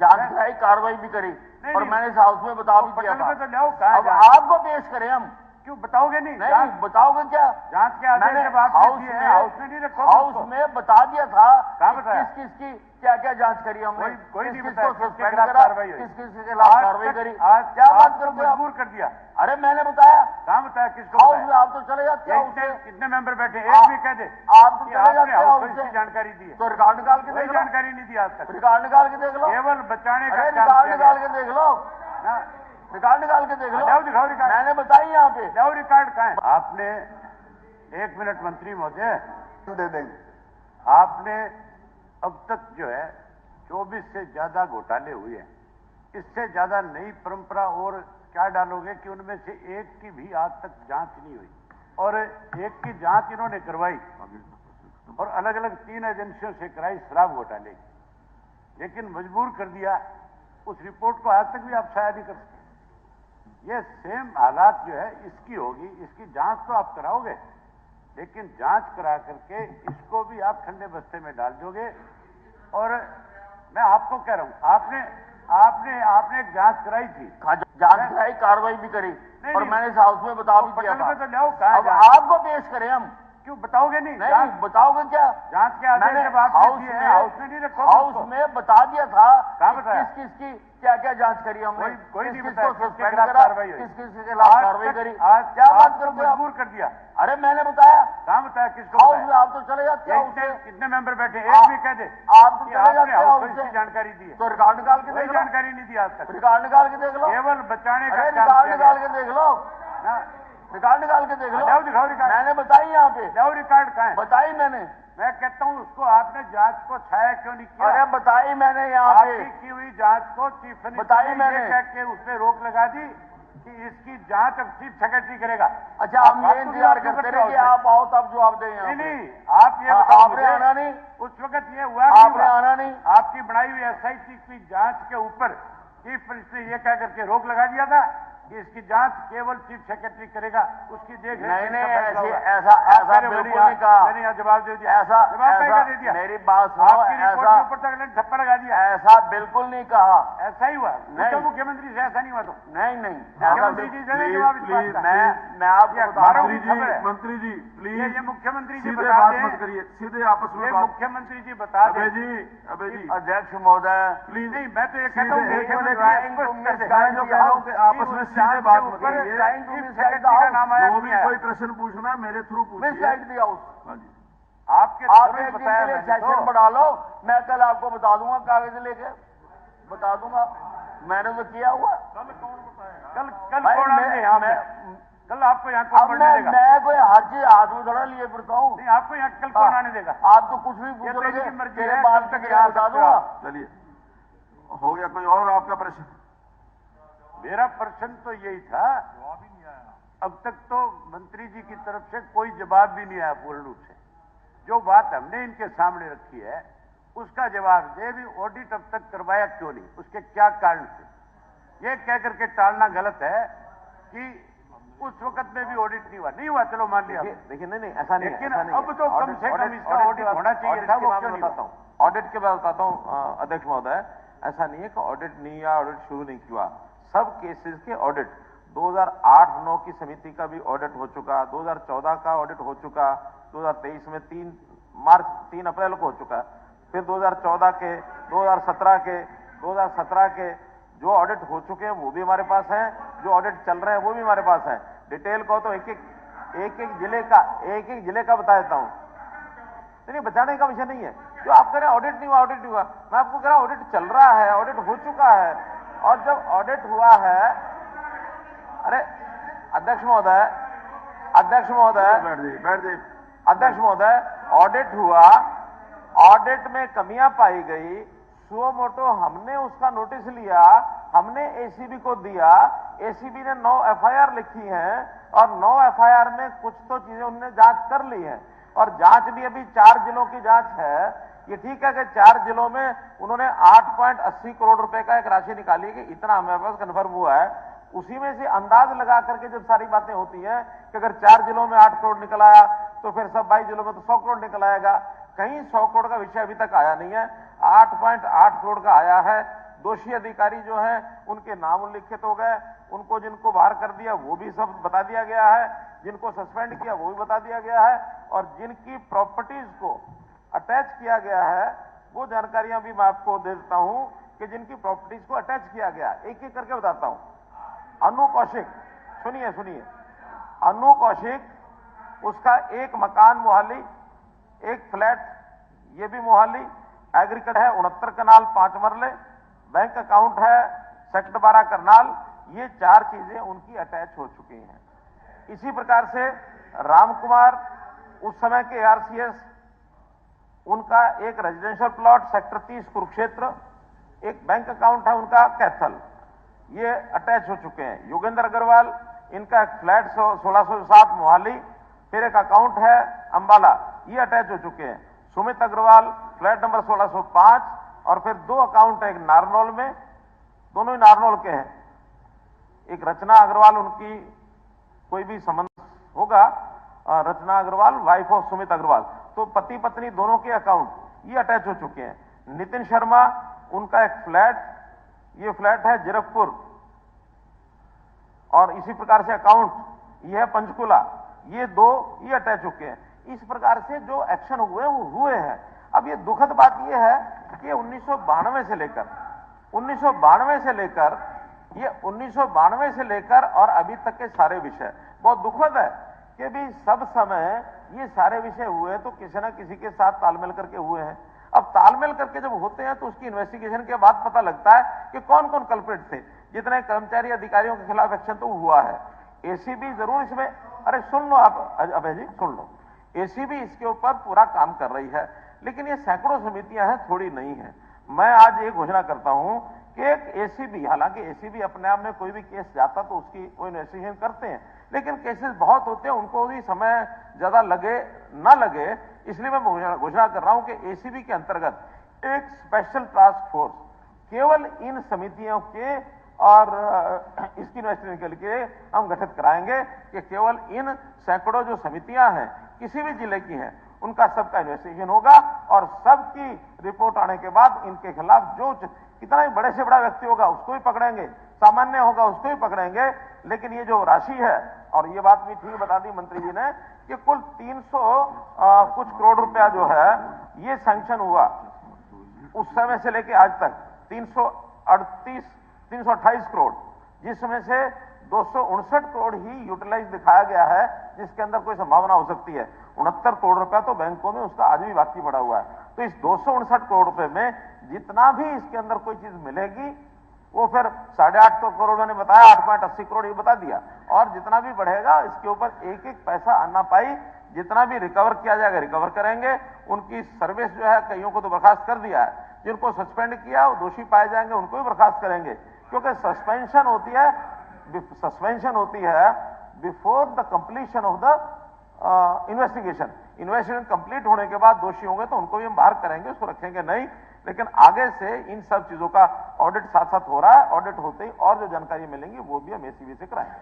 जांच कराई, कार्रवाई भी करी और मैंने इस हाउस में बता भी दिया था। तो अब आपको पेश करें हम? क्यों बताओगे नहीं? नहीं बताओगे क्या? जांच के आदेश मैंने जब आपने हाउस में नहीं रखो, हाउस में बता दिया था। कहाँ बताया? किस किस की क्या क्या जांच करी हमने, कोई नहीं किस बताया, को किसके सस्पेंड खिलाफ करा, कार्रवाई हुई? किस किस के खिलाफ कार्रवाई करी, आज क्या बात करते हो? मजबूर कर दिया। अरे मैंने बताया। कहाँ बताया? किसको हाउस बताया? में आप तो चले जाते हो। कितने मेंबर बैठे? एक भी कह दे आप तो चले जाते हो हाउस से। जानकारी दी है तो रिकॉर्ड निकाल के कोई देख लो। जानकारी नहीं दी आज तक। रिकॉर्ड निकाल के देख लो। केवल बचाने का अरे काम रिकॉर्ड किया निकाल गया। के देख लो, रिकॉर्ड निकाल के देख लो। लाओ दिखाओ रिकॉर्ड। मैंने बताई यहाँ पे। लाओ रिकॉर्ड कहाँ है? आपने 1 मिनट मंत्री महोदय दे देंगे। आपने अब तक जो है 24 से ज्यादा घोटाले हुए हैं। इससे ज्यादा नई परंपरा और क्या डालोगे कि उनमें से एक की भी आज तक जांच नहीं हुई और एक की जांच इन्होंने करवाई और अलग अलग 3 एजेंसियों से कराई शराब घोटाले की, लेकिन मजबूर कर दिया। उस रिपोर्ट को आज तक भी आप शायद नहीं कर सकते। ये सेम हालात जो है इसकी होगी। इसकी जांच तो आप कराओगे, लेकिन जांच करा करके इसको भी आप ठंडे बस्ते में डाल दोगे। और मैं आपको कह रहा हूं, आपने एक जांच कराई थी, जांच कराई, कार्रवाई भी करी और मैंने इस हाउस में बता भी दिया था। तो लाओ कहाँ अब आपको पेश करें हम? क्यों बताओगे नहीं? नहीं बताओगे क्या? जांच के आदेश जब आपने दिए हैं, हाउस में नहीं रखो। हाउस में बता दिया था। कहाँ बताया? किस किस की क्या क्या जांच करी हमने, कोई नहीं किस बताया, को किसके सस्पेंड खिलाफ करा, कार्रवाई हुई? किस किस के खिलाफ कार्रवाई करी, आज क्या बात करते हो? मजबूर कर दिया। अरे मैंने बताया। कहाँ बताया? किसको हाउस बताया? में आप तो चले जाते हो। कितने मेंबर बैठे? एक भी कह दे आप तो चले जाते हो हाउस से। जानकारी दी है तो रिकॉर्ड निकाल के कोई देख लो। जानकारी नहीं दी आज तक। रिकॉर्ड निकाल के देख लो। केवल बचाने का अरे काम रिकॉर्ड किया निकाल गया। के देख लो। रिकॉर्ड निकाल के देख लो। लाओ दिखाओ रिकॉर्ड। मैंने बताई यहाँ पे। लाओ रिकॉर्ड कहाँ है? बताई मैंने। मैं कहता हूँ उसको आपने जांच को छाया क्यों नहीं किया? अरे बताई मैंने यहाँ पे। आपकी की हुई जांच को चीफ बताई मिनिस्टर ने मैंने। ये कह के उस पर रोक लगा दी कि इसकी जांच अब चीफ सेक्रेटरी करेगा। अच्छा हम ये इंतजार करते रहे कि आप आओ तब जवाब दें यहाँ पे। नहीं, आप ये बताओ आपने आना नहीं। उस वक्त ये हुआ आपने आना नहीं। आपकी बनाई हुई एसआईटी की जांच के ऊपर चीफ मिनिस्टर ने ये कह करके रोक लगा दिया था कि इसकी जांच केवल चीफ सेक्रेटरी करेगा, उसकी देख नहीं ऐसा बिल्कुल नहीं कहा। मैंने यहाँ जवाब दे दिया। ऐसा दे दिया। मेरी बात सुनो। आपकी रिपोर्ट के ऊपर तक ठप्पा लगा दिया। ऐसा बिल्कुल नहीं कहा। ऐसा ही हुआ? नहीं। तो मुख्यमंत्री से ऐसा नहीं हुआ तो? नहीं मुख्यमंत्री जी से नहीं जवाब इस बात का। मैं आपको बता रहा हूँ। मंत्री जी प्लीज ये मुख्यमंत्री जी सीधे बता बात दें। मत करिए, सीधे आपस में ये बात। मुख्यमंत्री जी बता दें। अबे जी अध्यक्ष महोदय प्लीज। नहीं, मैं तो ये कहता हूँ सीधे मुख्यमंत्री मैं जो कह रहा हूँ कि आपस में सीधे बात मत करिए। का नाम आया जो भी कोई प्रश्न पूछना मेरे थ्रू पूछिए। दिया उस हाँ जी। आपके आप थ्रू एक दिन बताया के लिए मैंने सेशन तो। बढ़ा लो, मैं कल आपको बता दूंगा, कागज लेके बता दूंगा। मैंने तो किया हुआ। कल भाई, कौन आने यहाँ पे? कल आपको यहाँ कौन अब बढ़ने देगा? मैं कोई हर चीज हाथ में थोड़ा लिए फिरता हूँ। नहीं, आपको यहाँ कल कौन आने देगा? आप तो कुछ भी ये तो पूछोगे, इनकी मर्जी तेरे है, बात कब तक तक यहाँ बता सकते हो दूंगा। आप? चलिए, हो गया कोई और आपका प्रश्न? मेरा प्रश्न तो यही था, अब तक तो मंत्री जी की तरफ से कोई जवाब भी नहीं आया पूर्ण रूप से। जो बात हमने इनके सामने रखी है उसका जवाब दे। भी ऑडिट अब तक करवाया क्यों नहीं, उसके क्या कारण थे? ये कह करके टालना गलत है कि उस वक्त में भी ऑडिट नहीं हुआ। चलो मान लिया। देखिए नहीं ऐसा नहीं, लेकिन ऐसा नहीं अब तो कम से कम इसका ऑडिट होना चाहिए था। वो क्यों नहीं हुआ? ऑडिट के बाद बताता हूँ अध्यक्ष महोदय, ऐसा नहीं है कि ऑडिट नहीं या ऑडिट शुरू नहीं किया। सब केसेस के ऑडिट 2008-9 की समिति का भी ऑडिट हो चुका, 2014 का ऑडिट हो चुका, 2023 में 3 अप्रैल को हो चुका, फिर 2014 के, 2017 के जो ऑडिट हो चुके हैं वो भी हमारे पास हैं, जो ऑडिट चल रहे हैं वो भी हमारे पास हैं। डिटेल को तो एक एक जिले का बता देता हूं। नहीं, बचाने का विषय नहीं है। जो आप कह रहे हैं ऑडिट नहीं हुआ, मैं आपको कह रहा हूं ऑडिट चल रहा है, ऑडिट हो चुका है। और जब ऑडिट हुआ है, अरे अध्यक्ष महोदय बैठ जाइए। ऑडिट हुआ, ऑडिट में कमियां पाई गई, सुओ मोटो हमने उसका नोटिस लिया, हमने एसीबी को दिया, एसीबी ने 9 एफआईआर लिखी हैं और 9 एफआईआर में कुछ तो चीजें उन्होंने जांच कर ली है और जांच भी अभी 4 जिलों की जांच है। ये ठीक है कि 4 जिलों में उन्होंने 8.80 करोड़ रुपए का एक राशि निकाली कि इतना हमारे पास कन्फर्म हुआ है। उसी में से अंदाज लगा करके जब सारी बातें होती हैं कि अगर 4 जिलों में 8 करोड़ निकल आया तो फिर सब 22 जिलों में तो 100 करोड़ निकल आएगा। कहीं 100 करोड़ का विषय अभी तक आया नहीं है। 8.8 करोड़ का आया है, दोषी अधिकारी जो हैं उनके नाम उल्लिखित हो गए, उनको जिनको बाहर कर दिया वो भी सब बता दिया गया है, जिनको सस्पेंड किया वो भी बता दिया गया है, और जिनकी प्रॉपर्टीज को अटैच किया गया है वो जानकारियां भी मैं आपको दे देता हूं कि जिनकी प्रॉपर्टीज को अटैच किया गया, एक एक करके बताता हूं। अनु कौशिक, सुनिए सुनिए, अनु कौशिक, उसका एक मकान मोहाली, एक फ्लैट ये भी मोहाली, एग्रीकल्चर है 69 कनाल 5 मरले, बैंक अकाउंट है सेक्टर 12 करनाल, ये 4 चीजें उनकी अटैच हो चुकी हैं। इसी प्रकार से राम कुमार, उस समय के ARCS, उनका एक रेजिडेंशियल प्लॉट सेक्टर 30 कुरुक्षेत्र, एक बैंक अकाउंट है उनका कैथल, ये अटैच हो चुके हैं। योगेंद्र अग्रवाल, इनका एक फ्लैट 1607 मोहाली, फिर एक अकाउंट है अंबाला, ये अटैच हो चुके हैं। सुमित अग्रवाल फ्लैट नंबर 1605, और फिर 2 अकाउंट है, एक नारनौल में, दोनों ही नारनौल के हैं। एक रचना अग्रवाल, उनकी कोई भी संबंध होगा, रचना अग्रवाल वाइफ ऑफ सुमित अग्रवाल, तो पति पत्नी दोनों के अकाउंट ये अटैच हो चुके हैं। नितिन शर्मा, उनका एक फ्लैट, ये फ्लैट है जीरकपुर, और इसी प्रकार से अकाउंट ये है पंचकुला, ये 2 ये अटैच हो चुके हैं। इस प्रकार से जो एक्शन हुए वो हुए हैं। अब ये दुखद बात ये है कि 1992 से लेकर 1992 से लेकर और अभी तक के सारे विषय बहुत दुखद है कि भी सब समय ये सारे विषय हुए तो किसी न किसी के साथ तालमेल करके हुए हैं। अब तालमेल करके जब होते हैं तो उसकी इन्वेस्टिगेशन के बाद पता लगता है कि कौन कौन कल्प्रिट थे। जितने कर्मचारी अधिकारियों के खिलाफ एक्शन तो हुआ है, एसीबी जरूर इसमें, अरे सुन लो आप अभय जी, सुन लो, एसीबी इसके ऊपर पूरा काम कर रही है, लेकिन ये सैकड़ों समितियां हैं, थोड़ी नहीं है। मैं आज ये घोषणा करता हूं कि एक एसीबी, हालांकि एसीबी अपने आप में कोई भी केस जाता तो उसकी वो इन्वेस्टिगेशन करते हैं, लेकिन केसेस बहुत होते हैं, उनको भी समय ज्यादा लगे ना लगे, इसलिए मैं घोषणा कर रहा हूं कि एसीबी के अंतर्गत एक स्पेशल टास्क फोर्स केवल इन समितियों के और इसकी इन्वेस्टिगेशन के लिए हम गठित कराएंगे कि केवल इन सैकड़ों जो समितियां हैं किसी भी जिले की हैं उनका सबका इन्वेस्टिगेशन होगा, और सबकी रिपोर्ट आने के बाद इनके खिलाफ जो कितना भी बड़े से बड़ा व्यक्ति होगा उसको भी पकड़ेंगे, सामान्य होगा उसको भी पकड़ेंगे। लेकिन ये जो राशि है, और ये बात भी ठीक बता दी मंत्री जी ने कि कुल 300 कुछ करोड़ रुपया जो है ये सैंक्शन हुआ उस समय से लेके आज तक 328 करोड़, जिसमें से 259 करोड़ ही यूटिलाइज दिखाया गया है, जिसके अंदर कोई संभावना हो सकती है। 69 करोड़ रुपया तो बैंकों में उसका आज भी बाकी पड़ा हुआ है। तो इस 259 करोड़ रुपए में जितना भी इसके अंदर कोई चीज मिलेगी वो फिर 850 करोड़ मैंने बताया, 8.80 करोड़ ये बता दिया, और जितना भी बढ़ेगा इसके ऊपर एक एक पैसा आना पाई, जितना भी रिकवर किया जाएगा रिकवर करेंगे। उनकी सर्विस जो है, कईयों को तो बर्खास्त कर दिया है, जिनको सस्पेंड किया वो दोषी पाए जाएंगे उनको भी बर्खास्त करेंगे, क्योंकि सस्पेंशन होती है before the completion of the investigation complete होने के बाद दोषी होंगे तो उनको भी हम बाहर करेंगे, उसको रखेंगे नहीं। लेकिन आगे से इन सब चीजों का ऑडिट साथ साथ हो रहा है, ऑडिट होते ही और जो जानकारी मिलेंगी वो भी हम एसीबी से कराएंगे।